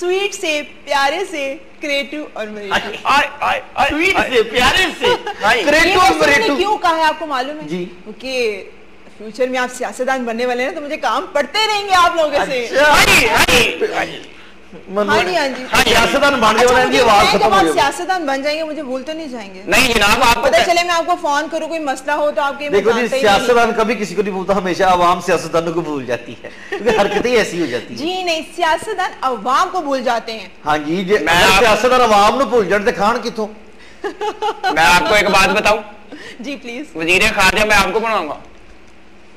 Sweet से, प्यारे से, क्रिएटिव और स्वीट से, प्यारे से, क्रिएटिव और मरेटिव। क्यों कहा है आपको मालूम है? जी, क्योंकि फ्यूचर में आप सियासतदान बनने वाले हैं, तो मुझे काम पड़ते रहेंगे आप लोगों से। सियासतदान बनने वाले हैं, आवाज खत्म हो गई। सियासतदान बन जाएंगे, मुझे भूल तो नहीं जाएंगे? नहीं जनाब, आपको पता चले मैं आपको फोन करूं, कोई मसला हो तो आपके देखो जी, सियासतदान कभी किसी को नहीं भूलता, हमेशा आवाम सियासतदानों को भूल जाती है, क्योंकि हरकतें ऐसी हो जाती है। जी नहीं, सियासतदान अवाम को भूल जाते हैं। हाँ जी, सियासतदान अवाम को भूल जाते खान किथों। मैं आपको एक बात बताऊं जी प्लीज। वजीर खारजा मैं आपको बनाऊंगा।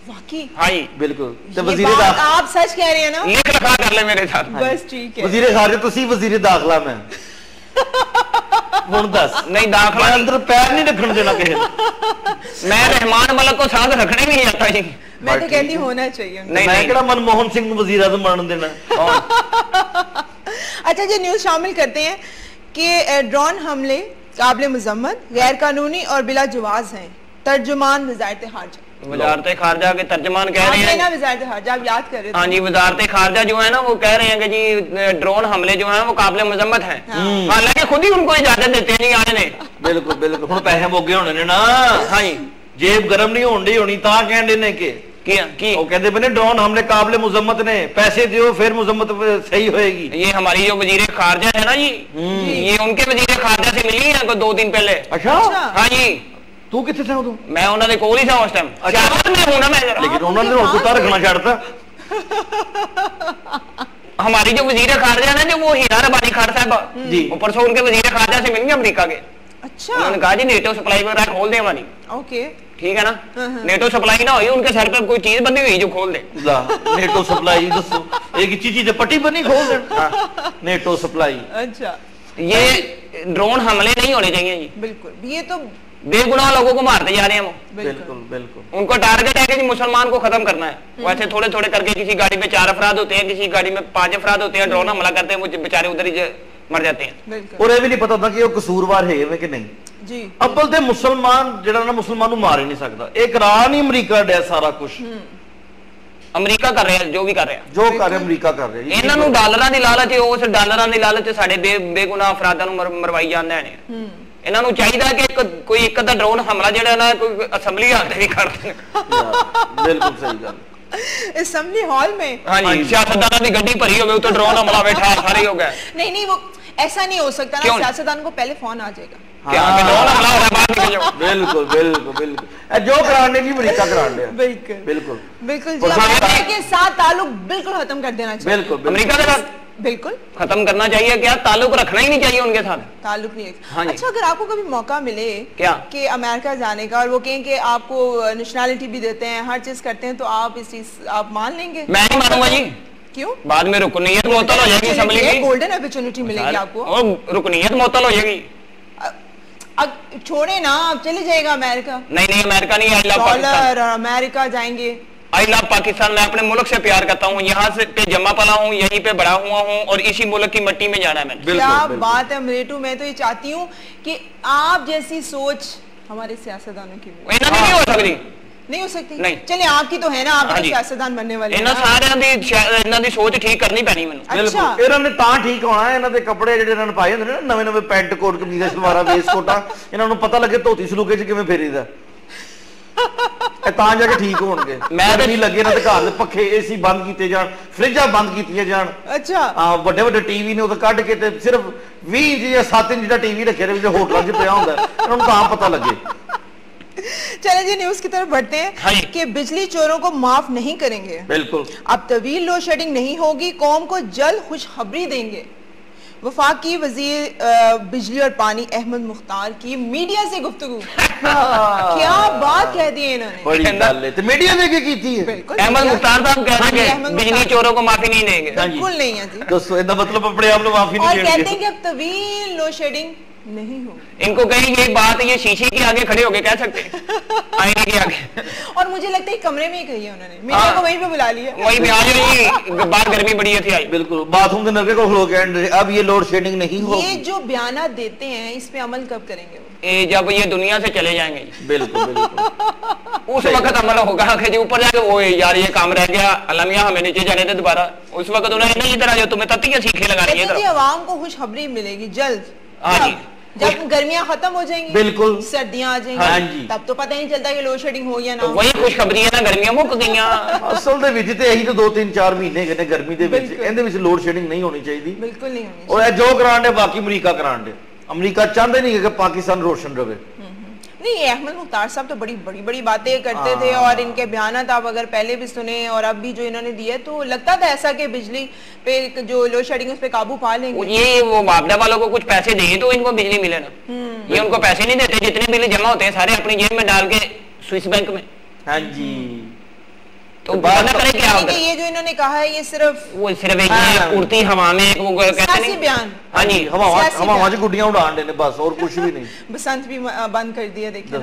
वाकई? हाँ जी बिल्कुल। तो वजीर आप सच कह रहे हैं ना? लिख रखा कर ले मेरे साथ। बस ठीक है। वजीर खारजा तुसी, वजीर दाखिला मैं हुन दस। नहीं, दाखिला अंदर पैर नहीं रखने देना किसी मैं रहमान मलक को साथ रखने भी नहीं आता जी। मैं तो कहती होना चाहिए। नहीं, मैं केड़ा मनमोहन सिंह वजीर आज़म बनने देना। अच्छा जी, न्यूज शामिल करते हैं कि ड्रोन हमले काबिल मजम्मत, गैर कानूनी और बिला जवाज हैं। तर्जुमान वज़ारत खारजा, वज़ारत खारजा के तर्जुमान कह रहे हैं ना, वज़ारत खारजा आप याद कर रहे थे। हाँ जी, वज़ारत खारजा जो है ना वो कह रहे हैं कि जी ड्रोन हमले जो हैं वो काबिल मजम्मत हैं। हालांकि खुद ही उनको इजाजत देते हैं जी आने ने। बिल्कुल बिल्कुल, हुण पैसे मोगे होने ने ना। हाँ जी, जेब गरम नहीं होनी होनी ता कहंदे ने कि वो कहते बने ड्रोन हमले काबिल मुजम्मत ने, पैसे दियो फिर मुजम्मत सही होएगी। ये हमारी जो वजीर खारजा है ना जी, ये उनके वजीर खारजा से मिली है 2 दिन पहले। अच्छा? हाँ जी। तू किथे था उदों? मैं उन्होंने कोल ही था उस टाइम। सियासत में हूं ना मैं, लेकिन उन्होंने होता रखना छाड़ता। हमारी जो वजीर खारजा है ना, जो वो हीरा रबानी खान साहब जी, वो परसों उनके वजीर खारजा से मिलेंगे अमेरिका के। अच्छा। उन्होंने कहा जी नेटो सप्लाई वगैरह खोल दे हमारी। ओके, ठीक है ना। नेटो सप्लाई ना हुई, उनके सर पर कोई चीज बनी हुई जो खोल दे। नेटो सप्लाई दसो, एक चीज पट्टी बनी खोल दे। NATO supply. अच्छा, ये ड्रोन हमले नहीं होने चाहिए जी। बिल्कुल, ये तो बेगुनाह लोगों को मारते जा रहे हैं वो। बिल्कुल बिल्कुल। उनको टारगेट है कि मुसलमान को खत्म करना है। वैसे थोड़े थोड़े करके किसी गाड़ी में 4 अफराद होते हैं, किसी गाड़ी में 5 अफराद होते हैं, ड्रोन हमला करते हैं, वो बेचारे उधर ही मर जाते हैं। और ये भी नहीं पता था कि वो कसूरवार है कि नहीं जी। अब्बल ते मुसलमान जेड़ा ना मुसलमान को मार ही नहीं सकता। एक राह नहीं अमरीका डे सारा कुछ अमरीका कर रहे हैं, जो भी कर रहे हैं, जो कर रहे अमरीका कर रहे हैं। इन्हां नूं डॉलरां दी लालच है, उस डॉलरां दी लालच साडे बेगुनाह अफरादां नूं मरवाई जांदे ने। इन्हां नूं चाहिदा कि कोई एक अद्धा ड्रोन हमला जेड़ा ना कोई असेंबली हाल ते भी कर देण। बिल्कुल सही गल। असेंबली हॉल में हाँ जी, सियासतदानों की गड्डी भरी हो तो ड्रोन हमला बैठा सारे हो गए। नहीं, वो ऐसा नहीं हो सकता ना, सियासतदान को पहले फोन आ जाएगा। बिल्कुल बिल्कुल बिल्कुल, जो कराने की अमेरिका कराने। बिल्कुल बिल्कुल बिल्कुल जी, अमेरिका के साथ ताल्लुक बिल्कुल खत्म कर देना चाहिए। बिल्कुल अमेरिका के साथ बिल्कुल खत्म करना चाहिए। क्या ताल्लुक रखना ही नहीं चाहिए उनके साथ, ताल्लुक नहीं। हाँ, अच्छा, अगर आपको कभी मौका मिले क्या कि अमेरिका जाने का और वो कहें कि आपको नेशनैलिटी भी देते हैं, हर चीज करते हैं, तो आप इस चीज आप मान लेंगे? मैं नहीं मानूंगा जी। क्यों? बाद में रुकनीयत मुअत्तल हो जाएगी असेंबली की, गोल्डन अपॉर्चुनिटी मिलेगी आपको और रुकनीयत मुअत्तल हो जाएगी। अब छोड़े ना, आप चले जाएगा अमेरिका। नहीं, अमेरिका नहीं, आई लव पाकिस्तान। अमेरिका जाएंगे। आई लव पाकिस्तान, मैं अपने मुल्क से प्यार करता हूँ, यहाँ से पे जमा पला हूँ, यहीं पे बड़ा हुआ हूँ और इसी मुल्क की मिट्टी में जाना है मैंने। क्या बात है मरेटू, मैं तो ये चाहती हूँ कि आप जैसी सोच हमारे सियासतदानों की नहीं हो सकती। नहीं हो सकती? नहीं। चले आपकी तो है ना, आप सियासतदान बनने वाले। इन्हां सारियां दी सोच ठीक करनी पैनी मैनूं। अच्छा, इन्होंने तां ठीक होना है, इन्हां दे कपड़े ਜਿਹੜੇ ਇਹਨਾਂ ਨੇ ਪਾਏ ਹੁੰਦੇ ਨੇ ਨਾ, ਨਵੇਂ ਪੈਂਟ ਕੋਟ ਕਮੀਜ਼ਾਂ ਸਲਵਾਰਾਂ ਵੇਸ ਕੋਟਾਂ, ਇਹਨਾਂ ਨੂੰ ਪਤਾ ਲੱਗੇ ਧੋਤੀ ਸਲੂਕੇ 'ਚ ਕਿਵੇਂ ਫੇਰੀਦਾ। ਇਹ ਤਾਂ ਜਾ ਕੇ ਠੀਕ ਹੋਣਗੇ। ਮੈਂ ਨਹੀਂ ਲੱਗੇ ਇਹਨਾਂ ਦੇ ਘਰ ਦੇ ਪੱਖੇ ਏਸੀ ਬੰਦ ਕੀਤੇ ਜਾਣ, ਫ੍ਰਿਜਾਂ ਬੰਦ ਕੀਤੀਆਂ ਜਾਣ। ਅੱਛਾ, ਹਾਂ, ਵੱਡੇ ਵੱਡੇ ਟੀਵੀ ਨੇ ਉਹ ਕੱਢ ਕੇ ਤੇ ਸਿਰਫ 20 ਇੰਚ ਜਾਂ 7 ਇੰਚ ਦਾ ਟੀਵੀ ਰੱਖਿਆ ਰਹੇ ਹੋਟਲਾਂ 'ਚ ਪਿਆ ਹੁੰਦਾ, ਇਹਨਾਂ ਨੂੰ ਤਾਂ पता लगे। चले जी, न्यूज की तरफ बढ़ते हैं कि बिजली चोरों को माफ नहीं करेंगे। बिल्कुल। अब तवील लोड शेडिंग नहीं होगी, कौम को जल्द खुशखबरी देंगे। वफाकी वजीर बिजली और पानी अहमद मुख्तार की मीडिया से गुफ्तगू। क्या बात कह दी इन्होंने, बड़ी गल है। तो मीडिया ने क्या की थी? अहमद मुख्तार साहब कह रहे हैं बिजली चोरों को माफी नहीं देंगे। बिल्कुल नहीं है जी। दोस्तों, इसका मतलब अपने आप को माफी नहीं देंगे। और कहते हैं कि अब तवील लोड शेडिंग नहीं हो। इनको कहीं ये बात ये शीशे के आगे खड़े होके कह सकते हैं, आईने के आगे। और मुझे लगता है कमरे में ही कही है उन्होंने, मीडिया को वहीं पे बुला लिया, वहीं पे आ जाइए, बाहर गर्मी बड़ी थी आई। बिल्कुल, बाथरूम के नलके को खलो के अब ये लोड शेडिंग नहीं हो। ये जो बयान देते हैं इस पे अमल कब करेंगे वो? जब ये दुनिया से चले जाएंगे। बिल्कुल बिल्कुल उस वक्त अमल होगा कि जो ऊपर जाके वो यार ये काम रह गया, अलमिया हमें नीचे जाने दे दोबारा। उस वक्त उन्हें नहीं, इधर आ जाओ, तुम्हें तत्तियां सीखे लगा रही है। आवाम को खुशखबरी मिलेगी जल्द। हाँ जी, जब गर्मियां खत्म हो जाएंगी, बिल्कुल सर्दियां आ जाएंगी, हाँ जी, तब तो पता ही नहीं चलता कि लोड शेडिंग हो या ना। तो वही खुशखबरी है ना, गर्मियां मुक गईਆਂ। असल ਦੇ ਵਿੱਚ ਤੇ ਇਹੀ ਤਾਂ 2-3-4 ਮਹੀਨੇ ਗਏ ਨੇ ਗਰਮੀ ਦੇ ਵਿੱਚ, ਇਹਦੇ ਵਿੱਚ ਲੋਡ ਸ਼ੇਡਿੰਗ ਨਹੀਂ ਹੋਣੀ ਚਾਹੀਦੀ, ਬਿਲਕੁਲ ਨਹੀਂ ਹੋਣੀ। ਉਹ ਜੋ ਕਰਾਣ ਦੇ ਬਾਕੀ ਅਮਰੀਕਾ ਕਰਾਣ ਦੇ, ਅਮਰੀਕਾ ਚਾਹੁੰਦੇ ਨਹੀਂ ਕਿ ਪਾਕਿस्तान रोशन रहे। नहीं, अहमद मुख्तार साहब तो बड़ी बड़ी बड़ी बातें करते थे और इनके बयानात आप अगर पहले भी सुने और अब भी जो इन्होंने दिए तो लगता था ऐसा कि बिजली पे जो लोड शेडिंग उस पे काबू पा लेंगे। ये वो बापदा वालों को कुछ पैसे दें तो इनको बिजली मिले ना, ये उनको पैसे नहीं देते, जितने बिल जमा होते हैं सारे अपनी जेब में डाल के स्विस बैंक में। हाँ जी, तो बात करें क्या होगा? ये जो इन्होंने कहा है ये सिर्फ एक उड़ती हवा में एक वो कहते नहीं बयान। हाँ जी, हवा में गुड्डियां उड़ान देने बस, और कुछ भी नहीं। बसंत भी बंद कर दिया, देखिए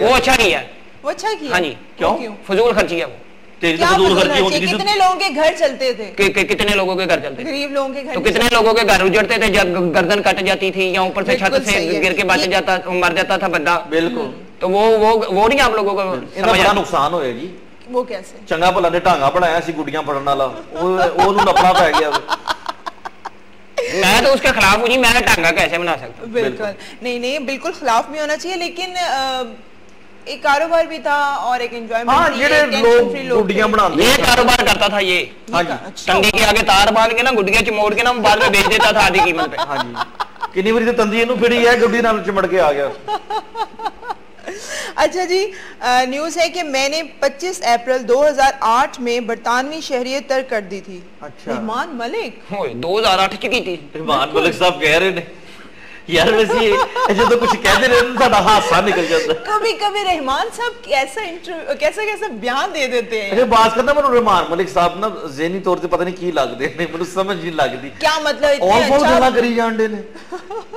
वो अच्छा किया, वो अच्छा किया। हाँ जी, क्यों फजूल खर्ची है वो। कितने लोगों के घर चलते थे, कितने लोगों के घर चलते, गरीब लोगों के घर, तो कितने लोगों के घर उजड़ते थे जब गर्दन कट जाती थी या ऊपर से छत से गिर के बच जाता, मर जाता था बंदा। बिल्कुल, तो वो नहीं आप लोगों को बड़ा नुकसान होया जी। वो कैसे? चंगा भला ने ढांगा बनाया सी गुड्डियां पड़न वाला, ਉਹਨੂੰ ਨੱਪਣਾ ਪੈ ਗਿਆ। मैं तो उसके खिलाफ हूँ जी, मैं ढांगा कैसे बना सकता हूँ? बिल्कुल नहीं, नहीं बिल्कुल खिलाफ भी होना चाहिए, लेकिन एक कारोबार भी था और एक एंजॉयमेंट। हाँ, जेडे लोग गुड्डियां बनाते, ये कारोबार करता था ये। हाँ जी, तंदी के आगे तार बांध के ना गुड्डियां चिमोड़ के ना बाद में बेच देता था आधी कीमत पे। हाँ जी, कितनी बारी तो तंदी ਇਹਨੂੰ फिरी है, गुड्डी नाल चिमड़ के आ गया। अच्छा जी, न्यूज़ है कि मैंने 25 अप्रैल 2008 में बरतानवी शहरियत तर्क कर दी थी। अच्छा, रहमान मलिक 2008 च की थी। रहमान मलिक साहब कह रहे ने यार, वैसे जो तो कुछ कहते रहे साडा हादसा निकल जाता है। कभी कभी रहमान साहब कैसा बयान दे देते हैं। अरे बात करना, मैं रहमान मलिक साहब ना ज़हनी तौर पे पता नहीं की लगदे ने, ਮੈਨੂੰ समझ नहीं लगदी क्या मतलब इतने और बहुत गल्ला करी जांदे ने,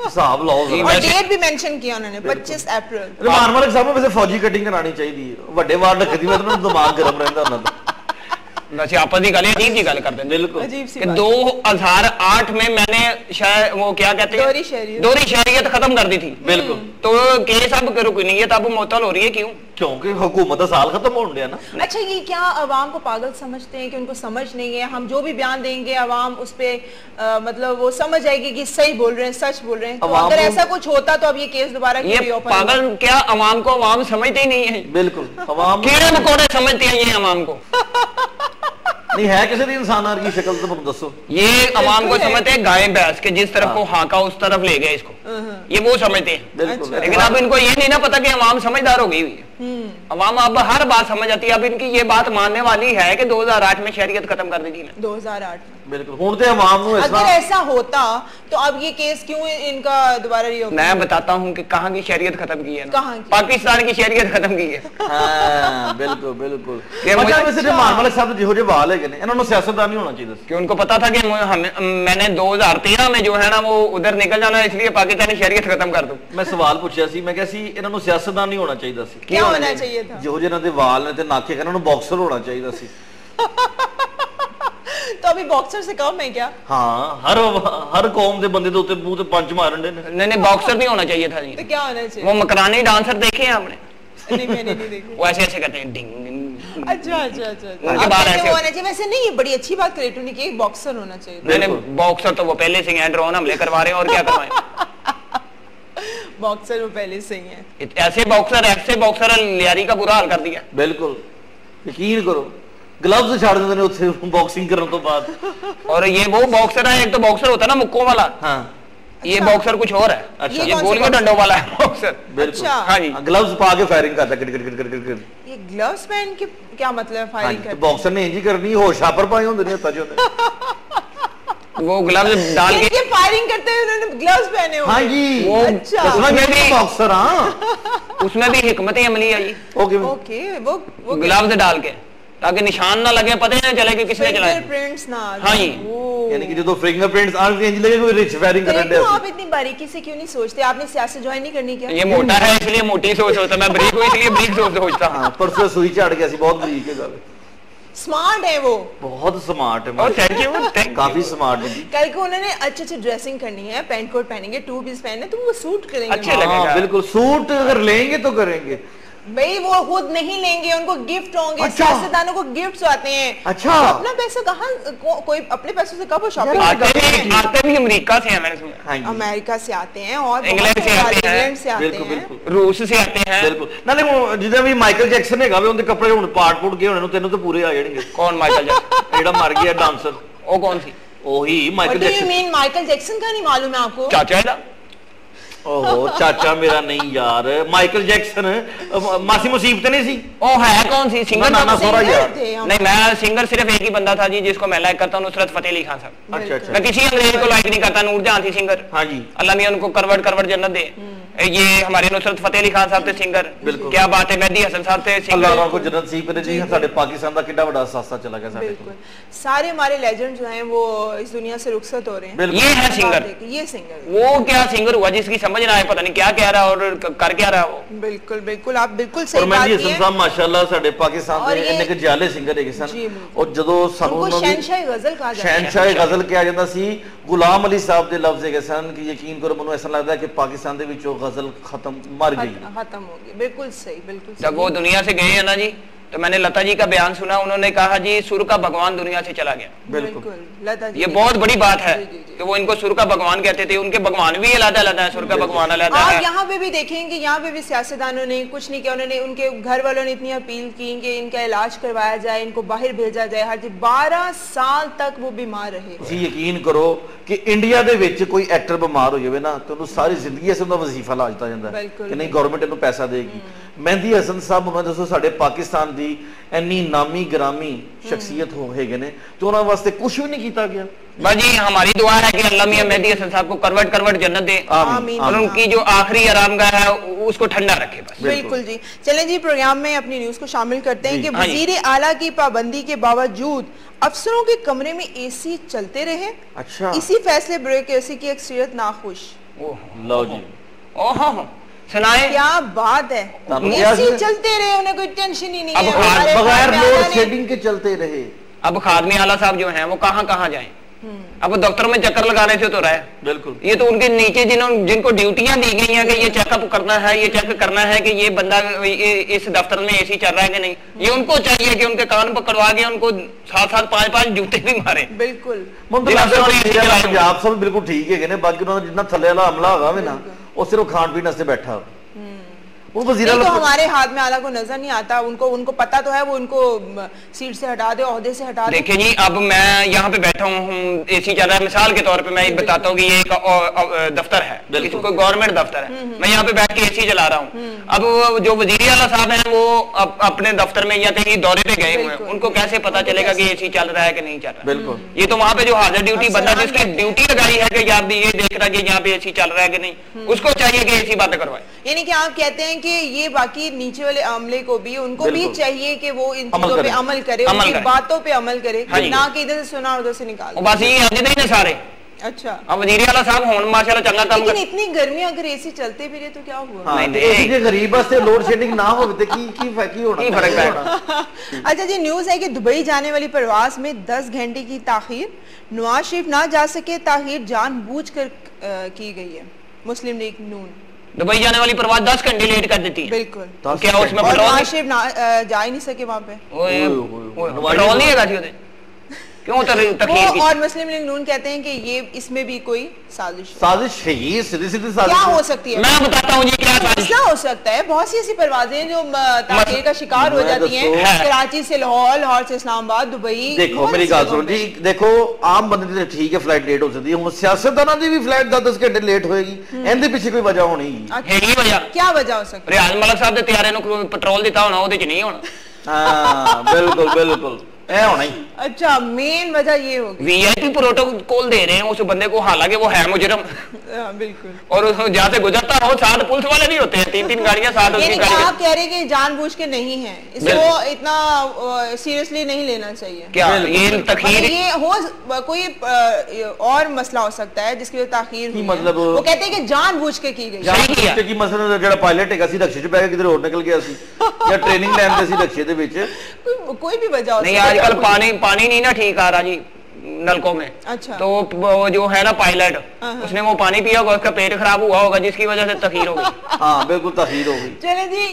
हिसाब लाओ। और डेट भी मेंशन किया उन्होंने 25 अप्रैल। रहमान मलिक साहब ਨੂੰ वैसे फौजी कटिंग करानी चाहिए, ਵੱਡੇ ਵਾਰ ਰੱਖਦੀ ਮੈਂ ਤਾਂ ਦਿਮਾਗ ਗਰਮ ਰਹਿੰਦਾ ਉਹਨਾਂ ਦਾ। वैसे आपस की गल अजीब सी गल करते हैं, बिल्कुल अजीब सी कि 2008 में मैंने शायद वो क्या कहते हैं दोहरी शहरियत खत्म कर दी थी। बिल्कुल, तो केस अब रुकी नहीं है, तब मुअत्तल हो रही है, क्यों? क्योंकि हुकूमत का साल खत्म हो गया ना। अच्छा, ये क्या अवाम को पागल समझते हैं कि उनको समझ नहीं है, हम जो भी बयान देंगे अवाम उस पे मतलब वो समझ आएगी कि सही बोल रहे हैं, सच बोल रहे हैं। तो अगर ऐसा कुछ होता तो अब ये केस दोबारा ये पागल क्या, अवाम को अवाम समझते ही नहीं है। बिल्कुल, अवाम कीड़े मकोड़े समझते हैं ये अवाम को। नहीं है किसी भी इंसान की शक्ल तो तुम दसो। ये अवाम को समझते हैं गाय भैंस के, जिस तरफ को हाका उस तरफ ले गए इसको, ये वो समझते हैं। बिल्कुल, लेकिन अब इनको ये नहीं ना पता कि अवाम समझदार हो गई हुई है। अवाम अब हर बात समझ आती है। अब इनकी ये बात मानने वाली है कि 2008 में शहरियत खत्म कर दी थी ना, 2008 में। बिल्कुल, हुन ते अवाम नु अगर ऐसा होता तो अब ये केस क्यों इनका दोबारा रिओपन? मैं बताता हूँ कि कहाँ की शहरियत खत्म की है ना, कहाँ की? पाकिस्तान की शहरियत खत्म की है। हाँ, बिल्कुल बिल्कुल। अच्छा, वैसे रहमान मलिक साहब ਜਿਹੋ ਜਿਹੇ ਵਾਲ ਹੈਗੇ ਨੇ, ਇਹਨਾਂ ਨੂੰ ਸਿਆਸਤਦਾਨ ਨਹੀਂ ਹੋਣਾ ਚਾਹੀਦਾ कि उनको पता था कि मैंने 2013 में जो है ना वो उधर निकल जाना, इसलिए पाकिस्तानी शहरियत खत्म कर दूं। मैं सवाल पूछा सी, मैं किਹਾ ਸੀ ਇਹਨਾਂ ਨੂੰ ਸਿਆਸਤਦਾਨ ਨਹੀਂ ਹੋਣਾ ਚਾਹੀਦਾ ਸੀ। क्या होना चाहिए था? ਜਿਹੋ ਜਿਹੇ ਇਹਨਾਂ ਦੇ ਵਾਲ ਨੇ ਤੇ ਨਾਕੇ, ਇਹਨਾਂ ਨੂੰ ਬਾਕਸਰ ਹੋਣਾ ਚਾਹੀਦਾ ਸੀ। तो अभी बॉक्सर से कम है क्या? हाँ, हर कौम के बंदे तो मुंह से पंच मारन दे। नहीं, बॉक्सर नहीं होना चाहिए था जी। तो क्या होना चाहिए? वो मकरानी डांसर देखे हैं आपने? नहीं, मैंने नहीं देखे। वो ऐसे ऐसे करते हैं, डिंग डिंग। अच्छा। उनके बाल ऐसे होना चाहिए। वैसे नहीं, ये बड़ी अच्छी बात करी तूने कि एक बॉक्सर होना चाहिए। मैंने बॉक्सर तो वो पहले से हैं, ड्रोन हमले करवा रहे हैं और क्या करवाएं। बॉक्सर वो पहले से ही है। ऐसे बॉक्सर लियारी का बुरा हाल कर दिया। बिल्कुल, यकीन करो, ग्लव्स छाड़ देते ने उत्थे बॉक्सिंग करने तो बाद। और ये वो बॉक्सर है, एक तो बॉक्सर होता है ना मुक्कों वाला। हाँ, ये बॉक्सर कुछ और है। अच्छा, ये गोलियों डंडों वाला है बॉक्सर। बिल्कुल, हाँ जी, ग्लव्स पा के फायरिंग करता है। ये ग्लव्स पहन के क्या मतलब फायरिंग करते? बॉक्सर ने इंजी करनी, हो छापर पाए होंगे ने तजो ने। वो ग्लव्स डाल के ये फायरिंग करते हुए उन्होंने ग्लव्स पहने हुए। हाँ जी, वो अच्छा, उसमें भी बॉक्सर। हाँ, उसमें भी हिकमत अमली आई। ओके, वो ग्लव्स डाल के ताकि निशान ना लगे, पता ही ना चले कि किसने चलाया। फिंगरप्रिंट्स ना। हाँ जी, यानी कि जो फिंगरप्रिंट्स आंख इंज लगे कोई रिच फायरिंग कर रहे हो। आप इतनी बारीकी से क्यों नहीं सोचते? आपने सियासत ज्वाइन नहीं करनी क्या? ये मोटा है इसलिए मोटी सोच होता, मैं ब्रीक हूं इसलिए ब्रीक सोच सोचता। हां, परसों सुई चढ़ गया सी, बहुत ब्रीक है गल। स्मार्ट है वो, बहुत स्मार्ट है। और थैंक यू, काफी स्मार्ट है। कल को उन्होंने अच्छी ड्रेसिंग करनी है, पैंट कोट पहनेंगे, टू पीस पहनने, तो वो सूट करेंगे, अच्छे लगेगा। बिल्कुल, सूट अगर लेंगे तो करेंगे भाई। वो खुद नहीं लेंगे, उनको गिफ्ट होंगे। अच्छा। सियासतदानों को गिफ्ट्स आते हैं। अच्छा, तो अपना पैसा कहाँ, कोई अपने पैसों से कब शॉपिंग आते भी अमेरिका से हैं, मैंने सुना। अमेरिका से आते हैं और इंग्लैंड से आते हैं, इंग्लैंड से आते बिल्कुल हैं, बिल्कुल, रूस से आते हैं। बिल्कुल। नाले वो जिदा भी माइकल जैक्सन हैगा वे उनके कपड़े हुन पाट पुट गए होने, तेनों तो पूरे आ जाएंगे। कौन माइकल जैक्सन? जेड़ा मर गया डांसर, वो कौन सी? ओही Michael Jackson. Mean Michael Jackson का नहीं मालूम है आपको? चाचा है ना? ओहो, चाचा मेरा नहीं यार, माइकल जैक्सन मासी मुसीबत नहीं सी। ओ है कौन सी सिंगर? नाना सोरा यार। नहीं, मैं सिंगर सिर्फ एक ही बंदा था जी जिसको मैं लाइक करता हूं, नुसरत फतेह अली खान साहब। अच्छा अच्छा। मैं किसी अंग्रेज को लाइक नहीं करता। नूरजहां थी सिंगर। हाँ जी, अल्लाह मियां उनको करवट करवट जन्नत दे। ये हमारे नुसरत फतेह अली खान साहब थे सिंगर। क्या बात है, मेहदी हसन साहब थे सिंगर। अल्लाह को जन्नत नसीब करे जी। साडे पाकिस्तान दा कितना बड़ा सासा चला गया साडे। बिल्कुल, सारे हमारे लेजेंड जो हैं वो इस दुनिया से रुखसत हो रहे हैं। ये है सिंगर, ये सिंगर। वो क्या सिंगर हुआ जिसकी समझ ना आए, पता नहीं क्या कह रहा है और कर क्या रहा है वो। बिल्कुल बिल्कुल, आप बिल्कुल सही बात मेहदी हसन साहब माशाल्लाह साडे पाकिस्तान दे इन्ने के जाले सिंगर है सन। और जदों सानू शहनशाह गजल कहा जाता है, शहनशाह गजल कहा जाता सी। गुलाम अली साहब दे लफ्ज़ है सन कि यकीन करो मैनूं ऐसा लगदा है कि पाकिस्तान दे विचों गजल खत्म मर गई, खत्म हो गई। बिल्कुल सही, बिल्कुल सही। जब वो दुनिया से गए हैं ना जी, तो मैंने लता जी का बयान सुना, उन्होंने कहा जी सुर का भगवान दुनिया से चला गया। बिल्कुल, लता जी, ये बहुत बड़ी बात है कि वो इनको सुर का भगवान कहते थे। उनके भगवान भी अलग-अलग है, सुर का भगवान अलग है। आप यहाँ पे भी देखेंगे, यहाँ पे भी सियासतदानों ने कुछ नहीं किया। उन्होंने, उनके घर वालों ने इतनी अपील की कि इनका इलाज करवाया जाए, इनको बाहर भेजा जाए। हर 12 साल तक वो बीमार रहे। जी यकीन करो कि इंडिया दे विच कोई एक्टर बीमार हो जाए ना तो उन्हें सारी जिंदगी से उनका वजीफा ला दिता जाता है कि नहीं गवर्नमेंट इन्हें पैसा देगी। मेहदी हसन साहब उन्होंने दसो साडे पाकिस्तान दी इन्नी नामी ग्रामी शख्सियत हो है ने तो उन्होंने वास्ते कुछ भी नहीं किया गया। बाजी हमारी दुआ है कि अल्लाह मियां मेहदी हसन साहब को करवट करवट जन्नत दे और उनकी जो आखिरी आरामगाह है उसको ठंडा रखे बस। बिल्कुल जी। चलें जी, प्रोग्राम में अपनी न्यूज को शामिल करते हैं कि वजीर आला की पाबंदी के बावजूद अफसरों के कमरे में एसी चलते रहे। अच्छा, इसी फैसले ब्यूरोक्रेसी की अक्सरियत नाखुश। लो जी, ओहो सुनाए, क्या बात है, एसी चलते रहे, उन्हें कोई टेंशन ही नहीं है, बगैर लोड शेडिंग के चलते रहे। अब खादमी आला साहब जो हैं वो कहाँ कहाँ जाएं? अब दफ्तर में चक्कर लगाने से तो रहे। बिल्कुल, ये तो उनके नीचे जिनको ड्यूटियां दी गई हैं कि ये चेकअप करना है, ये चेक करना है कि ये बंदा इस दफ्तर में एसी चल रहा है कि नहीं, ये उनको चाहिए कि उनके कान पकड़वा के उनको 7-7 5-5 जूते भी मारे। बिल्कुल, पंजाब सब बिल्कुल ठीक है, बाकी उन्होंने जितना थले वाला हमला होगा ना वो सिर्फ खान पीने से बैठा। वो वज़ीर तो हमारे हाथ में आला को नजर नहीं आता, उनको पता तो है, वो उनको सीट से हटा दे, ओहदे से हटा दे। देखिए जी, अब मैं यहाँ पे बैठा हूँ, एसी चल रहा है, मिसाल के तौर पे मैं बताता हूँ कि ये एक दफ्तर है, कोई गवर्नमेंट दफ्तर है, मैं यहाँ पे बैठ के एसी चला रहा हूँ। अब जो वजीर आला साहब हैं वो अपने दफ्तर में या कहीं दौरे पे गए हुए हैं, उनको कैसे पता चलेगा कि एसी चल रहा है कि नहीं चल रहा? बिल्कुल, ये तो वहाँ पे जो हाजिर ड्यूटी बंदा जिसकी ड्यूटी लगाई है कि आप ये देख रहा है कि यहाँ पे एसी चल रहा है कि नहीं, उसको चाहिए कि एसी बंद करवाए। यानी कि आप कहते हैं कि ये बाकी नीचे वाले अमले को भी, उनको भी चाहिए कि वो इन चीजों पे अमल करे, उनकी बातों पे अमल करे, ना कि इधर से सुना उधर से निकाल। बस ये आज नहीं सारे। अच्छा, अब वजीर आला साहब होन माशाल्लाह चंगा काम लेकिन इतनी गर्मी अगर एसी चलते फिरे तो क्या हुआ? नहीं जे गरीब वास्ते लोड शेडिंग ना हो तो की होना, की फर्क पड़ेगा। अच्छा जी, न्यूज है कि दुबई जाने वाली परवाज में 10 घंटे की ताखीर, नवाज शरीफ ना जा सके, ताखीर जानबूझकर की गई है। मुस्लिम लीग नून दुबई जाने वाली परवाज 10 घंटे लेट कर देती है। बिल्कुल, तो क्या उसमें नवाज शरीफ जा ही नहीं सके वहां पे, पेट्रोल नहीं है क्यों तकलीफ? और मुस्लिम लीग नून कहते हैं कि ये इसमें भी कोई साजिश है, ये सीधी सीधी साजिश क्या हो सकती है? मैं बताता हूँ जी क्या मसला हो सकता है। बहुत सी ऐसी परवाजें जो ताखीर का शिकार हो जाती हैं, कराची से लाहौर, लाहौर से इस्लामाबाद, दुबई। देखो मेरी बात सुनो जी, देखो आम बंदे दी ठीक है फ्लाइट लेट हो सकती है, हुण सियासतदानां दी भी फ्लाइट 10-10 घंटे लेट होएगी, इनदे पीछे कोई वजह होनी है। वजह क्या वजह हो सकती है? रियाज मलिक साहब दे तैयारे नूं पेट्रोल दिता होना, ओहदे च नहीं होना। हां बिल्कुल बिल्कुल, ऐ होना ही। अच्छा, मेन वजह ये होगी, वीआईपी प्रोटोकॉल दे रहे हैं उस बंदे को, हालांकि वो है मुजरिम। बिल्कुल। और जहाँ से गुजरता हो साथ पुलिस वाले भी होते हैं, 3-3 गाड़ियां साथ उसकी गाड़ी। आप कह रहे हैं कि जानबूझ के नहीं है, इसको इतना सीरियसली नहीं लेना चाहिए क्या? ये तखीर, ये हो कोई और मसला हो सकता है जिसकी वजह ताखीर हुई, मतलब वो कहते हैं कि जानबूझ के की गई। जानबूझ के मसलन ਜਿਹੜਾ ਪਾਇਲਟ ਹੈਗਾ ਸੀ ਰਕਸ਼ੇ 'ਚ ਬੈ ਕੇ ਕਿਧਰ ਹੋਰ ਨਿਕਲ ਗਿਆ ਸੀ ਜਾਂ ਟ੍ਰੇਨਿੰਗ ਲੈਣ ਦੇ ਸੀ ਰਕਸ਼ੇ ਦੇ ਵਿੱਚ, कोई भी वजह हो नहीं। आजकल पानी नहीं ना ठीक आ रहा जी नलकों में। अच्छा। तो वो जो है ना पायलट, उसने वो पानी पिया होगा, उसका पेट खराब हुआ होगा, जिसकी वजह से तखीर हो गई। हाँ बिल्कुल तखीर हो गई। चले जी।